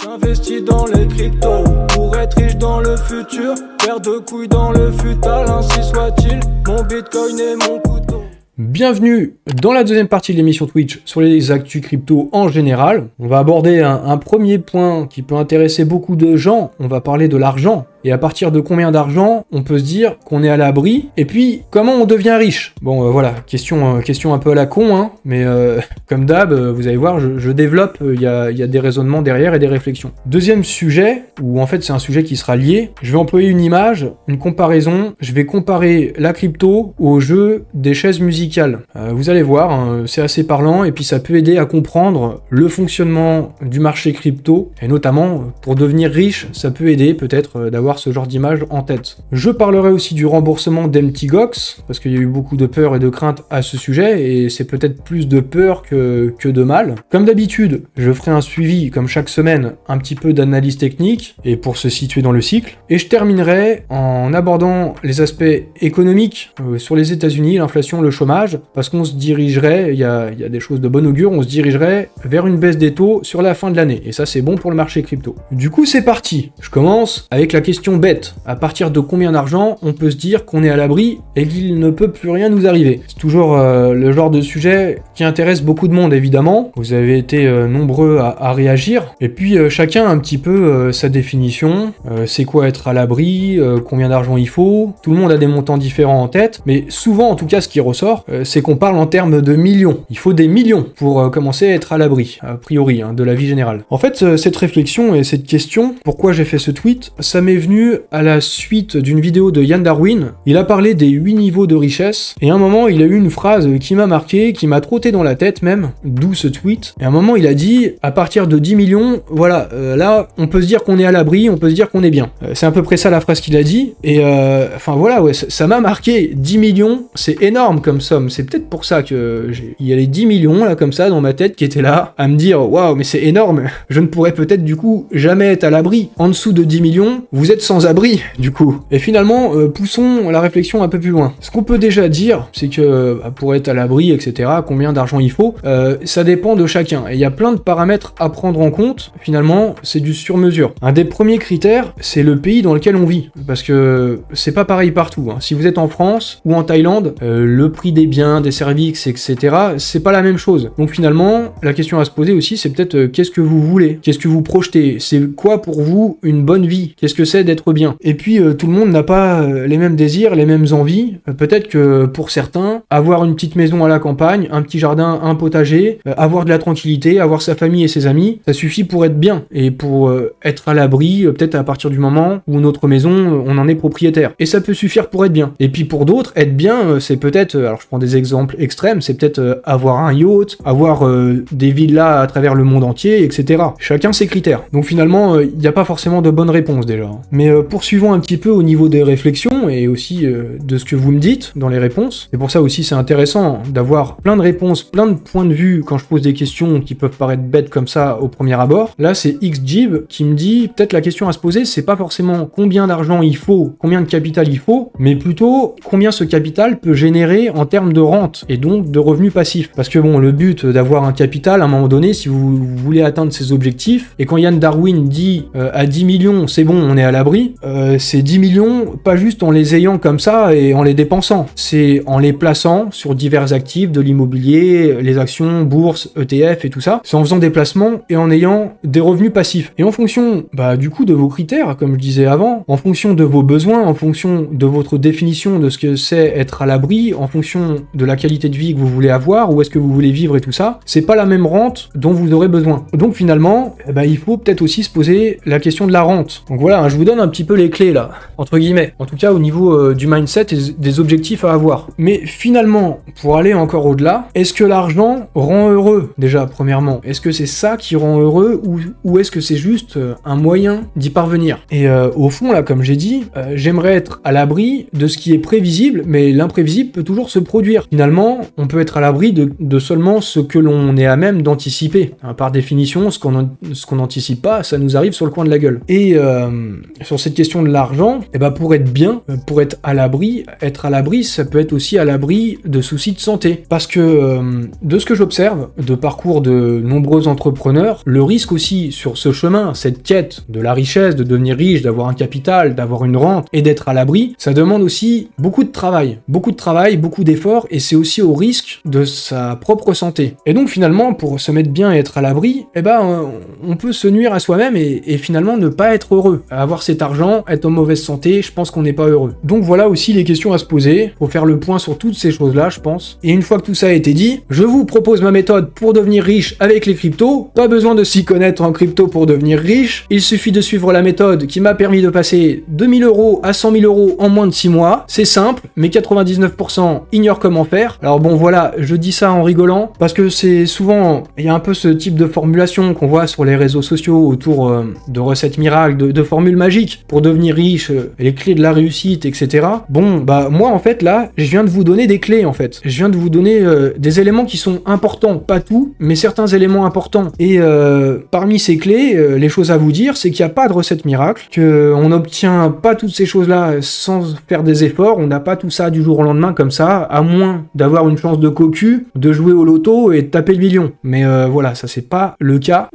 J'investis dans les cryptos pour être riche dans le futur. Paire de couilles dans le futal, ainsi soit-il. Mon bitcoin et mon couteau. Bienvenue dans la deuxième partie de l'émission Twitch sur les actus crypto en général. On va aborder un premier point qui peut intéresser beaucoup de gens. On va parler de l'argent. Et à partir de combien d'argent on peut se dire qu'on est à l'abri? Et puis, comment on devient riche? Bon, voilà, question un peu à la con, hein, mais comme d'hab, vous allez voir, je développe, il y a des raisonnements derrière et des réflexions. Deuxième sujet, où en fait c'est un sujet qui sera lié, je vais employer une image, une comparaison, je vais comparer la crypto au jeu des chaises musicales. Vous allez voir, hein, c'est assez parlant, et puis ça peut aider à comprendre le fonctionnement du marché crypto, et notamment, pour devenir riche, ça peut aider peut-être d'avoir ce genre d'image en tête. Je parlerai aussi du remboursement d'Mt. Gox, parce qu'il y a eu beaucoup de peur et de crainte à ce sujet, et c'est peut-être plus de peur que de mal. Comme d'habitude, je ferai un suivi, comme chaque semaine, un petit peu d'analyse technique, et pour se situer dans le cycle, et je terminerai en abordant les aspects économiques sur les États-Unis, l'inflation, le chômage, parce qu'on se dirigerait, il y a des choses de bon augure, on se dirigerait vers une baisse des taux sur la fin de l'année, et ça c'est bon pour le marché crypto. Du coup c'est parti, je commence avec la question bête, à partir de combien d'argent on peut se dire qu'on est à l'abri et qu'il ne peut plus rien nous arriver? C'est toujours le genre de sujet qui intéresse beaucoup de monde évidemment, vous avez été nombreux à réagir, et puis chacun a un petit peu sa définition, c'est quoi être à l'abri, combien d'argent il faut, tout le monde a des montants différents en tête, mais souvent en tout cas ce qui ressort, c'est qu'on parle en termes de millions, il faut des millions pour commencer à être à l'abri, a priori, hein, de la vie générale. En fait cette réflexion et cette question, pourquoi j'ai fait ce tweet, ça m'est venu à la suite d'une vidéo de Yann Darwin. Il a parlé des 8 niveaux de richesse, et à un moment il a eu une phrase qui m'a marqué, qui m'a trotté dans la tête même, d'où ce tweet, et à un moment il a dit, à partir de 10 millions, voilà, là on peut se dire qu'on est à l'abri, on peut se dire qu'on est bien. C'est à peu près ça la phrase qu'il a dit, et enfin voilà, ouais, ça m'a marqué. 10 millions, c'est énorme comme somme, c'est peut-être pour ça que il y a les 10 millions là comme ça dans ma tête qui étaient là, à me dire, waouh mais c'est énorme, je ne pourrais peut-être du coup jamais être à l'abri. En dessous de 10 millions, vous êtes sans abri, du coup. Et finalement, poussons la réflexion un peu plus loin. Ce qu'on peut déjà dire, c'est que pour être à l'abri, etc., combien d'argent il faut, ça dépend de chacun. Et il y a plein de paramètres à prendre en compte. Finalement, c'est du sur-mesure. Un des premiers critères, c'est le pays dans lequel on vit. Parce que c'est pas pareil partout, hein. Si vous êtes en France ou en Thaïlande, le prix des biens, des services, etc., c'est pas la même chose. Donc finalement, la question à se poser aussi, c'est peut-être qu'est-ce que vous voulez? Qu'est-ce que vous projetez? C'est quoi pour vous une bonne vie? Qu'est-ce que c'est d'être bien? Et puis tout le monde n'a pas les mêmes désirs, les mêmes envies. Peut-être que pour certains, avoir une petite maison à la campagne, un petit jardin, un potager, avoir de la tranquillité, avoir sa famille et ses amis, ça suffit pour être bien et pour être à l'abri, peut-être à partir du moment où notre maison, on en est propriétaire. Et ça peut suffire pour être bien. Et puis pour d'autres, être bien, c'est peut-être, alors je prends des exemples extrêmes, c'est peut-être avoir un yacht, avoir des villas à travers le monde entier, etc. Chacun ses critères. Donc finalement, il n'y a pas forcément de bonne réponse déjà. Mais poursuivons un petit peu au niveau des réflexions et aussi de ce que vous me dites dans les réponses. Et pour ça aussi c'est intéressant d'avoir plein de réponses, plein de points de vue quand je pose des questions qui peuvent paraître bêtes comme ça au premier abord. Là c'est XJib qui me dit, peut-être la question à se poser c'est pas forcément combien d'argent il faut, combien de capital il faut, mais plutôt combien ce capital peut générer en termes de rente et donc de revenus passifs. Parce que bon, le but d'avoir un capital à un moment donné, si vous voulez atteindre ces objectifs, et quand Yann Darwin dit à 10 millions c'est bon on est à l'abri, c'est 10 millions pas juste en les ayant comme ça et en les dépensant, c'est en les plaçant sur divers actifs, de l'immobilier, les actions, bourse, ETF et tout ça, c'est en faisant des placements et en ayant des revenus passifs. Et en fonction du coup de vos critères, comme je disais avant, en fonction de vos besoins, en fonction de votre définition de ce que c'est être à l'abri, en fonction de la qualité de vie que vous voulez avoir, où est-ce que vous voulez vivre et tout ça, c'est pas la même rente dont vous aurez besoin. Donc finalement, il faut peut-être aussi se poser la question de la rente. Donc voilà, hein, je vous donne un petit peu les clés là, entre guillemets, en tout cas au niveau du mindset et des objectifs à avoir. Mais finalement, pour aller encore au-delà, est-ce que l'argent rend heureux déjà, premièrement? Est-ce que c'est ça qui rend heureux ou est-ce que c'est juste un moyen d'y parvenir? Et au fond là, comme j'ai dit, j'aimerais être à l'abri de ce qui est prévisible, mais l'imprévisible peut toujours se produire. Finalement, on peut être à l'abri de seulement ce que l'on est à même d'anticiper. Par définition, ce qu'on n'anticipe pas, ça nous arrive sur le coin de la gueule. Et sur cette question de l'argent, et ben pour être bien, pour être à l'abri, ça peut être aussi à l'abri de soucis de santé. Parce que de ce que j'observe, de parcours de nombreux entrepreneurs, le risque aussi sur ce chemin, cette quête de la richesse, de devenir riche, d'avoir un capital, d'avoir une rente et d'être à l'abri, ça demande aussi beaucoup de travail, beaucoup d'efforts, et c'est aussi au risque de sa propre santé. Et donc finalement, pour se mettre bien et être à l'abri, eh ben on peut se nuire à soi-même et finalement ne pas être heureux. Avoir cet argent, être en mauvaise santé, je pense qu'on n'est pas heureux. Donc voilà aussi les questions à se poser, faut faire le point sur toutes ces choses-là, je pense. Et une fois que tout ça a été dit, je vous propose ma méthode pour devenir riche avec les cryptos. Pas besoin de s'y connaître en crypto pour devenir riche, il suffit de suivre la méthode qui m'a permis de passer 2000 € à 100 000 € en moins de 6 mois. C'est simple, mais 99% ignorent comment faire. Alors bon voilà, je dis ça en rigolant, parce que c'est souvent, il y a un peu ce type de formulation qu'on voit sur les réseaux sociaux autour de recettes miracles, de formules magiques pour devenir riche, les clés de la réussite, etc. Bon, bah moi en fait là, je viens de vous donner des clés en fait. Je viens de vous donner des éléments qui sont importants, pas tout, mais certains éléments importants. Et parmi ces clés, les choses à vous dire, c'est qu'il n'y a pas de recette miracle, qu'on n'obtient pas toutes ces choses-là sans faire des efforts, on n'a pas tout ça du jour au lendemain comme ça, à moins d'avoir une chance de cocu, de jouer au loto et de taper le million. Mais voilà, ça c'est pas le cas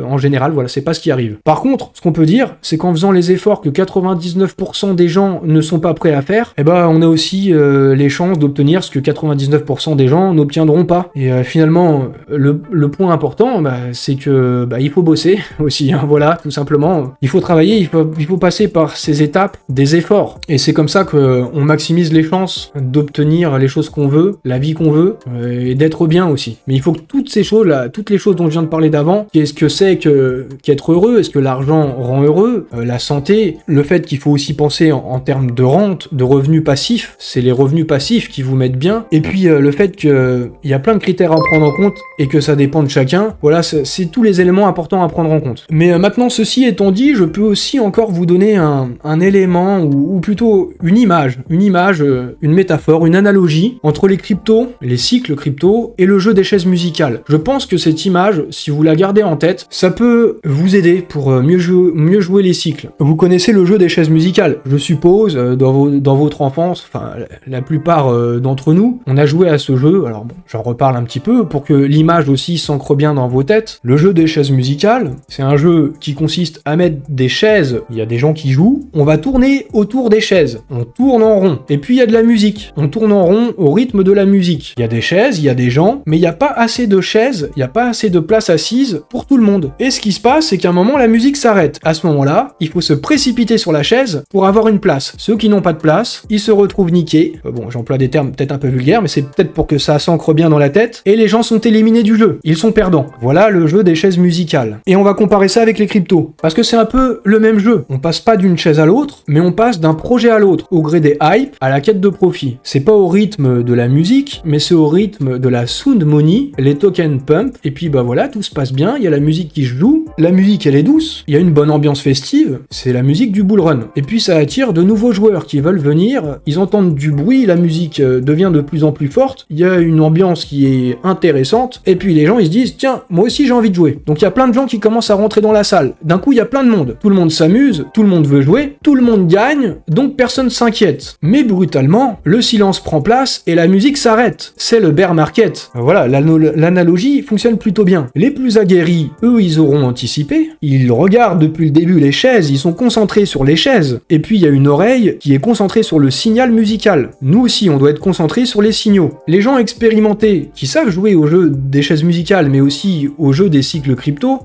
en général, voilà, c'est pas ce qui arrive. Par contre, ce qu'on peut dire, c'est qu'en faisant les efforts que 99% des gens ne sont pas prêts à faire, eh ben on a aussi les chances d'obtenir ce que 99% des gens n'obtiendront pas. Et finalement, le point important, c'est que il faut bosser aussi, hein, voilà, tout simplement. Il faut travailler, il faut passer par ces étapes des efforts. Et c'est comme ça qu'on maximise les chances d'obtenir les choses qu'on veut, la vie qu'on veut, et d'être bien aussi. Mais il faut que toutes ces choses-là, toutes les choses dont je viens de parler d'avant, qu'est-ce que c'est qu'être heureux, est-ce que l'argent rend heureux, la santé, le fait qu'il faut aussi penser en termes de rente, de revenus passifs, c'est les revenus passifs qui vous mettent bien, et puis le fait qu'il y a plein de critères à prendre en compte et que ça dépend de chacun, voilà, c'est tous les éléments importants à prendre en compte. Mais maintenant, ceci étant dit, je peux aussi encore vous donner un élément, ou plutôt une image, une métaphore, une analogie entre les cryptos, les cycles crypto et le jeu des chaises musicales. Je pense que cette image, si vous la gardez en tête, ça peut vous aider pour mieux jouer les cycles. Vous connaissez le jeu des chaises musicales, je suppose, dans votre enfance, enfin la plupart d'entre nous, on a joué à ce jeu. Alors bon, j'en reparle un petit peu pour que l'image aussi s'ancre bien dans vos têtes. Le jeu des chaises musicales, c'est un jeu qui consiste à mettre des chaises, il y a des gens qui jouent, on va tourner autour des chaises, on tourne en rond, et puis il y a de la musique, on tourne en rond au rythme de la musique. Il y a des chaises, il y a des gens, mais il n'y a pas assez de chaises, il n'y a pas assez de place assise pour tout le monde. Et ce qui se passe, c'est qu'à un moment, la musique s'arrête. À ce moment-là, il faut se précipiter sur la chaise pour avoir une place. Ceux qui n'ont pas de place, ils se retrouvent niqués. Bon, j'emploie des termes peut-être un peu vulgaires, mais c'est peut-être pour que ça s'ancre bien dans la tête. Et les gens sont éliminés du jeu. Ils sont perdants. Voilà le jeu des chaises musicales. Et on va comparer ça avec les cryptos. Parce que c'est un peu le même jeu. On passe pas d'une chaise à l'autre, mais on passe d'un projet à l'autre, au gré des hypes, à la quête de profit. C'est pas au rythme de la musique, mais c'est au rythme de la sound money, les tokens pump, et puis voilà, tout se passe bien, il y a la musique qui joue, la musique elle est douce, il y a une bonne ambiance festive, c'est la musique du bull run. Et puis ça attire de nouveaux joueurs qui veulent venir, ils entendent du bruit, la musique devient de plus en plus forte, il y a une ambiance qui est intéressante, et puis les gens ils se disent, tiens, moi aussi j'ai envie de jouer. Donc il y a plein de gens qui commencent à rentrer dans la salle. D'un coup il y a plein de monde, tout le monde s'amuse, tout le monde veut jouer, tout le monde gagne, donc personne s'inquiète. Mais brutalement, le silence prend place et la musique s'arrête. C'est le bear market. Voilà, l'analogie fonctionne plutôt bien. Les plus aguerris, eux, ils auront anticipé. Ils regardent depuis le début les chaises, ils sont concentrés sur les chaises. Et puis il y a une oreille qui est concentrée sur le signal musical. Nous aussi, on doit être concentrés sur les signaux. Les gens expérimentés qui savent jouer au jeu des chaises musicales, mais aussi au jeu des cycles crypto,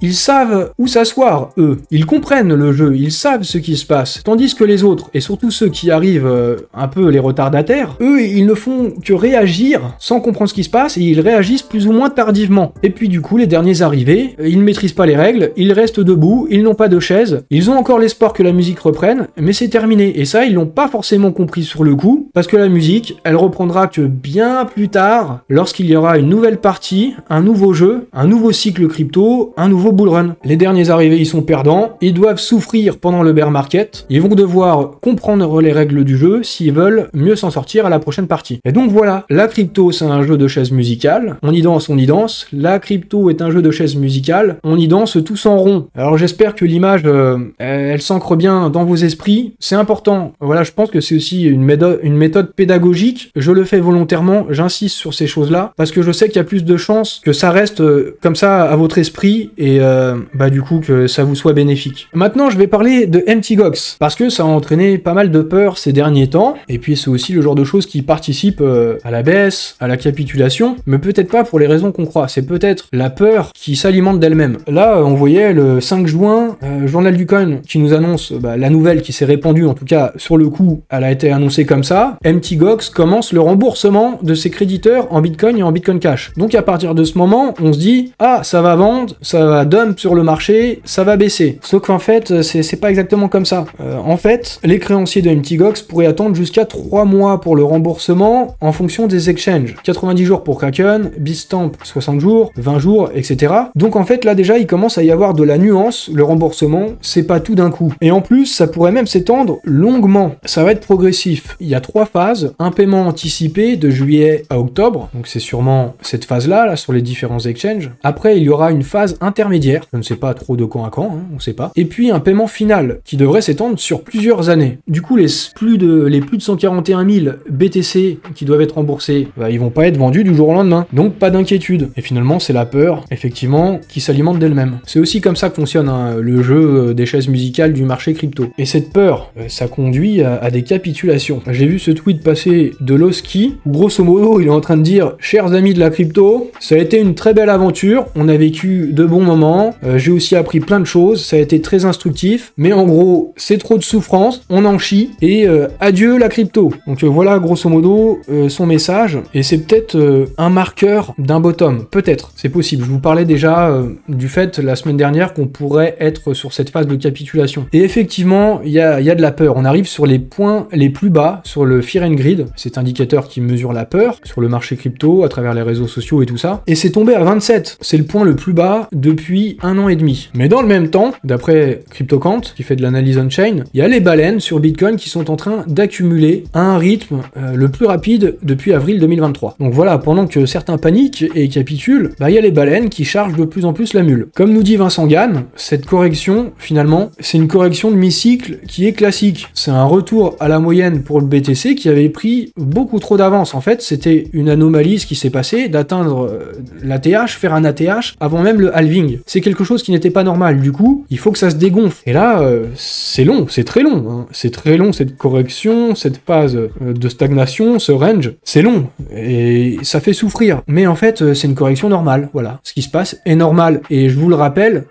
ils savent où s'asseoir, eux. Ils comprennent le jeu, ils savent ce qui se passe. Tandis que les autres, et surtout ceux qui arrivent un peu les retardataires, eux, ils ne font que réagir sans comprendre ce qui se passe, et ils réagissent plus ou moins tardivement. Et puis du coup, les derniers arrivés, ils ne maîtrisent pas les règles, ils restent debout, ils n'ont pas de chaise, ils ont encore l'espoir que la musique reprenne, mais c'est terminé. Et ça, ils l'ont pas forcément compris sur le coup, parce que la musique, elle reprendra que bien plus tard, lorsqu'il y aura une nouvelle partie, un nouveau jeu, un nouveau cycle crypto, un nouveau bull run. Les derniers arrivés, ils sont perdants, ils doivent souffrir pendant le bear market, ils vont devoir comprendre les règles du jeu s'ils veulent mieux s'en sortir à la prochaine partie. Et donc voilà, la crypto c'est un jeu de chaises musicales, on y danse, la crypto est un jeu de chaises musicales, on y danse tous en rond. Alors j'espère que l'image elle s'ancre bien dans vos esprits. C'est important. Voilà, je pense que c'est aussi une méthode pédagogique. Je le fais volontairement, j'insiste sur ces choses-là, parce que je sais qu'il y a plus de chances que ça reste comme ça à votre esprit, et du coup que ça vous soit bénéfique. Maintenant, je vais parler de Mt. Gox, parce que ça a entraîné pas mal de peur ces derniers temps, et puis c'est aussi le genre de choses qui participent à la baisse, à la capitulation, mais peut-être pas pour les raisons qu'on croit, c'est peut-être la peur qui s'alimente d'elle-même. Là, on voyait le 5 juin, Journal du Coin qui nous annonce la nouvelle qui s'est répandue, en tout cas sur le coup, elle a été annoncée comme ça, Mt. Gox commence le remboursement de ses créditeurs en Bitcoin et en Bitcoin Cash. Donc à partir de ce moment, on se dit, ah, ça va vendre, ça va dump sur le marché, ça va baisser. Sauf qu'en fait, c'est pas exactement comme ça. En fait, les créanciers de Mt. Gox pourraient attendre jusqu'à 3 mois pour le remboursement en fonction des exchanges. 90 jours pour Kraken, Bitstamp 60 jours, 20 jours, etc. Donc en fait, là déjà, il commence à y avoir de la nuance. Le remboursement, c'est pas tout d'un coup. Et en plus, ça pourrait même s'étendre longuement. Ça va être progressif. Il y a 3 phases. Un paiement anticipé de juillet à octobre. Donc c'est sûrement cette phase-là, là, sur les différents exchanges. Après, il y aura une phase intermédiaire. Je ne sais pas trop de quand à quand, on sait pas. Et puis un paiement final qui devrait s'étendre sur plusieurs années. Du coup, les plus de 141 000 BTC qui doivent être remboursés, ils vont pas être vendus du jour au lendemain. Donc pas d'inquiétude. Et finalement, c'est la peur, effectivement, qui s'alimente d'elle-même. C'est aussi comme ça que fonctionne le jeu des chaises musicales du marché crypto. Et cette peur, ça conduit à des capitulations. J'ai vu ce tweet passer de Lowski, où grosso modo, il est en train de dire « Chers amis de la crypto, ça a été une très belle aventure, on a vécu de bons moments, j'ai aussi appris plein de choses, ça a été très instructif, mais en gros, c'est trop de souffrance, on en chie, et adieu la crypto. » Donc voilà grosso modo son message, et c'est peut-être un marqueur d'un bottom, peut-être, c'est possible. Je vous parlais déjà du fait la semaine dernière qu'on pourrait être sur cette phase de capitulation. Et effectivement, il y a de la peur, on arrive sur les points les plus bas, sur le Fear and Greed, cet indicateur qui mesure la peur sur le marché crypto, à travers les réseaux sociaux et tout ça, et c'est tombé à 27, c'est le point le plus bas depuis 1 an et demi. Mais dans le même temps, d'après CryptoQuant, qui fait de l'analyse on-chain, il y a les baleines sur Bitcoin qui sont en train d'accumuler à un rythme le plus rapide depuis avril 2023. Donc voilà, pendant que certains paniquent et capitulent, il y a les baleines qui chargent de plus en plus la mule. Comme nous dit Vincent Gann, cette correction, finalement, c'est une correction de mi-cycle qui est classique. C'est un retour à la moyenne pour le BTC qui avait pris beaucoup trop d'avance. En fait, c'était une anomalie ce qui s'est passé d'atteindre l'ATH, faire un ATH avant même le halving. C'est quelque chose qui n'était pas normal. Du coup, il faut que ça se dégonfle. Et là, c'est long, c'est très long. Hein. C'est très long cette correction, cette phase de stagnation, ce range. C'est long et ça fait souffrir. Mais en fait, c'est une correction normale. Voilà, ce qui se passe est normal. Et je vous le rappelle,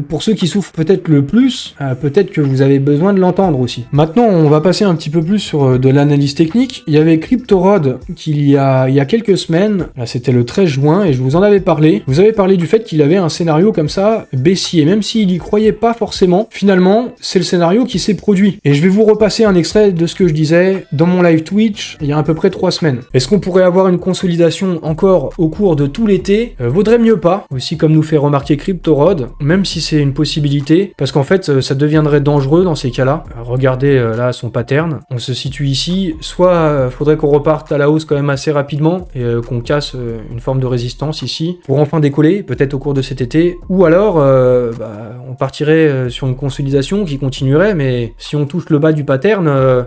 pour ceux qui souffrent peut-être le plus, peut-être que vous avez besoin de l'entendre aussi. Maintenant, on va passer un petit peu plus sur de l'analyse technique. Il y avait CryptoRod il y a quelques semaines, là c'était le 13 juin, et je vous en avais parlé. Vous avez parlé du fait qu'il avait un scénario comme ça, baissier, même s'il y croyait pas forcément. Finalement, c'est le scénario qui s'est produit. Et je vais vous repasser un extrait de ce que je disais dans mon live Twitch il y a à peu près 3 semaines. Est-ce qu'on pourrait avoir une consolidation encore au cours de tout l'été? Vaudrait mieux pas, aussi comme nous fait remarquer CryptoRod, même si c'est une possibilité, parce qu'en fait, ça deviendrait dangereux dans ces cas-là. Regardez là son pattern, on se situe ici, soit faudrait qu'on reparte à la hausse quand même assez rapidement, et qu'on casse une forme de résistance ici, pour enfin décoller, peut-être au cours de cet été, ou alors on partirait sur une consolidation qui continuerait, mais si on touche le bas du pattern,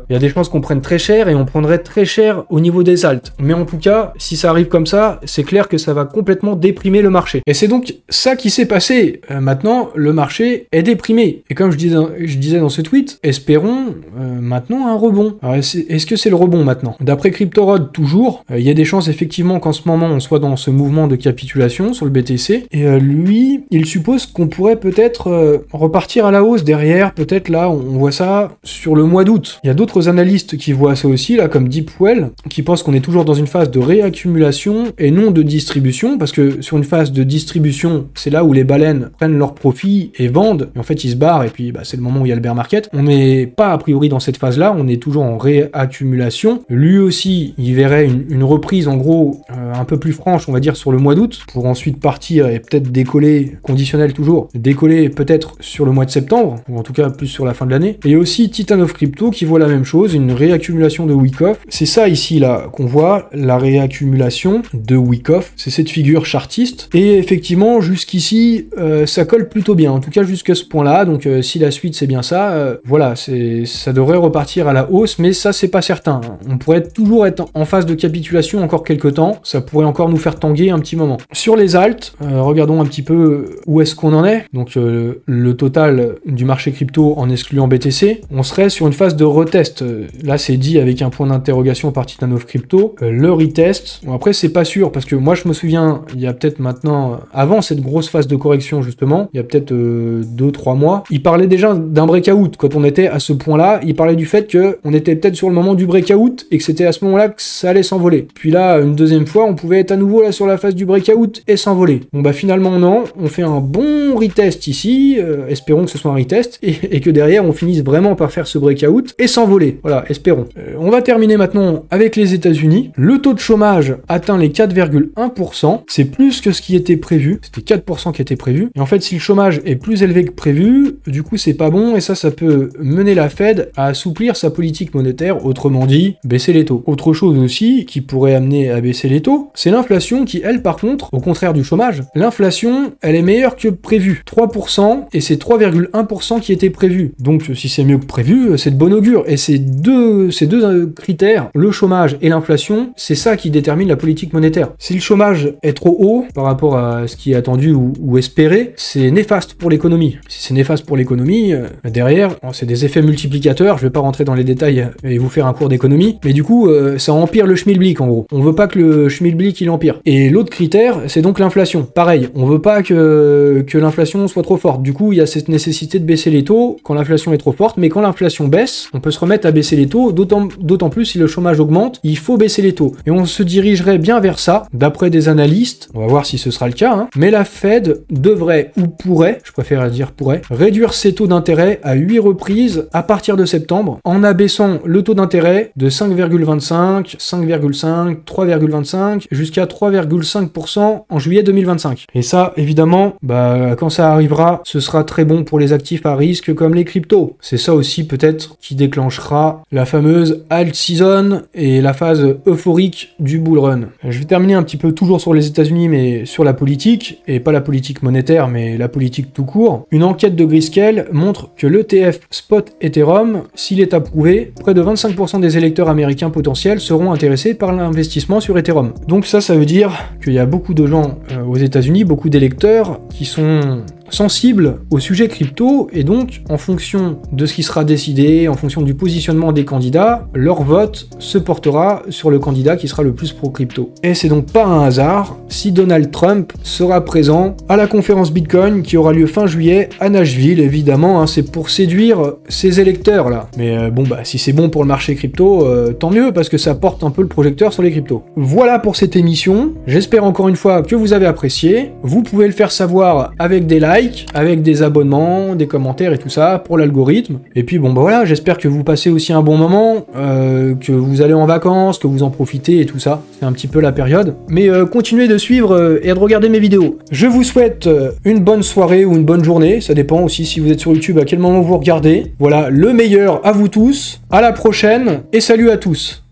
il y a des chances qu'on prenne très cher, et on prendrait très cher au niveau des alts. Mais en tout cas, si ça arrive comme ça, c'est clair que ça va complètement déprimer le marché. Et c'est donc ça qui s'est passé. Maintenant, le marché est déprimé. Et comme je disais dans ce tweet, espérons maintenant un rebond. Alors, est-ce que c'est le rebond maintenant? D'après CryptoRod, toujours, il y a des chances effectivement qu'en ce moment, on soit dans ce mouvement de capitulation sur le BTC. Et lui, il suppose qu'on pourrait peut-être repartir à la hausse derrière. Peut-être là, on voit ça sur le mois d'août. Il y a d'autres analystes qui voient ça aussi, là, comme Deepwell, qui pensent qu'on est toujours dans une phase de réaccumulation et non de distribution, parce que sur une phase de distribution, c'est là où les baleines prennent leurs profits et vendent, et en fait ils se barrent, et puis c'est le moment où il y a le bear market. On n'est pas a priori dans cette phase-là, on est toujours en réaccumulation. Lui aussi, il verrait une reprise en gros un peu plus franche, on va dire, sur le mois d'août, pour ensuite partir et peut-être décoller, conditionnel toujours, décoller peut-être sur le mois de septembre, ou en tout cas plus sur la fin de l'année. Et il y a aussi Titan of Crypto qui voit la même chose, une réaccumulation de Wyckoff. C'est ça ici là qu'on voit, la réaccumulation de Wyckoff, c'est cette figure chartiste, et effectivement jusqu'ici ça colle plutôt bien, en tout cas jusqu'à ce point-là. là, donc si la suite c'est bien ça, voilà, ça devrait repartir à la hausse, mais ça c'est pas certain. On pourrait toujours être en phase de capitulation encore quelques temps, ça pourrait encore nous faire tanguer un petit moment. Sur les alts, regardons un petit peu où est-ce qu'on en est. Donc le total du marché crypto en excluant BTC, on serait sur une phase de retest. Là c'est dit avec un point d'interrogation par Titan of Crypto, le retest. Bon, après c'est pas sûr, parce que moi je me souviens, il y a peut-être maintenant, avant cette grosse phase de correction justement, il y a peut-être 2-3 mois, il parlait déjà d'un breakout. Quand on était à ce point-là, il parlait du fait qu'on était peut-être sur le moment du breakout et que c'était à ce moment-là que ça allait s'envoler. Puis là, une deuxième fois, on pouvait être à nouveau là sur la phase du breakout et s'envoler. Bon bah finalement non, on fait un bon retest ici, espérons que ce soit un retest, et que derrière on finisse vraiment par faire ce breakout et s'envoler. Voilà, espérons. On va terminer maintenant avec les États-Unis. Le taux de chômage atteint les 4,1%, c'est plus que ce qui était prévu, c'était 4% qui était prévu, et en fait si le chômage est plus élevé que prévu, du coup c'est pas bon, et ça peut mener la Fed à assouplir sa politique monétaire, autrement dit, baisser les taux. Autre chose aussi qui pourrait amener à baisser les taux, c'est l'inflation qui, elle, par contre, au contraire du chômage, l'inflation, elle est meilleure que prévu. 3%, et c'est 3,1% qui était prévu. Donc, si c'est mieux que prévu, c'est de bon augure. Et ces deux critères, le chômage et l'inflation, c'est ça qui détermine la politique monétaire. Si le chômage est trop haut par rapport à ce qui est attendu ou espéré, c'est néfaste pour l'économie. Si c'est néfaste pour l'économie, derrière, c'est des effets multiplicateurs, je vais pas rentrer dans les détails et vous faire un cours d'économie, mais du coup, ça empire le schmilblick en gros. On veut pas que le schmilblick il empire. Et l'autre critère, c'est donc l'inflation. Pareil, on veut pas que l'inflation soit trop forte. Du coup, il y a cette nécessité de baisser les taux quand l'inflation est trop forte, mais quand l'inflation baisse, on peut se remettre à baisser les taux, d'autant plus si le chômage augmente, il faut baisser les taux. Et on se dirigerait bien vers ça, d'après des analystes, on va voir si ce sera le cas, hein, mais la Fed devrait ou pourrait, je préfère dire pourrait, réduire ses taux d'intérêt à 8 reprises à partir de septembre, en abaissant le taux d'intérêt de 5,25, 5,5, 3,25 jusqu'à 3,5% en juillet 2025. Et ça, évidemment, quand ça arrivera, ce sera très bon pour les actifs à risque comme les cryptos. C'est ça aussi peut-être qui déclenchera la fameuse alt season et la phase euphorique du bull run. Je vais terminer un petit peu toujours sur les États-Unis, mais sur la politique, et pas la politique monétaire, mais la politique tout court. Une enquête de Grayscale montre que l'ETF Spot Ethereum, s'il est approuvé, près de 25% des électeurs américains potentiels seront intéressés par l'investissement sur Ethereum. Donc ça veut dire qu'il y a beaucoup de gens aux États-Unis, beaucoup d'électeurs qui sont sensibles au sujet crypto, et donc en fonction de ce qui sera décidé, en fonction du positionnement des candidats, leur vote se portera sur le candidat qui sera le plus pro-crypto. Et c'est donc pas un hasard si Donald Trump sera présent à la conférence Bitcoin qui aura lieu fin juillet à Nashville, évidemment, hein, c'est pour séduire ces électeurs là. Mais si c'est bon pour le marché crypto, tant mieux, parce que ça porte un peu le projecteur sur les cryptos. Voilà pour cette émission, j'espère encore une fois que vous avez apprécié, vous pouvez le faire savoir avec des likes, avec des abonnements, des commentaires et tout ça pour l'algorithme. Et puis voilà, j'espère que vous passez aussi un bon moment, que vous allez en vacances, que vous en profitez et tout ça. C'est un petit peu la période. Mais continuez de suivre et de regarder mes vidéos. Je vous souhaite une bonne soirée ou une bonne journée, ça dépend aussi si vous êtes sur YouTube à quel moment vous regardez. Voilà, le meilleur à vous tous, à la prochaine et salut à tous.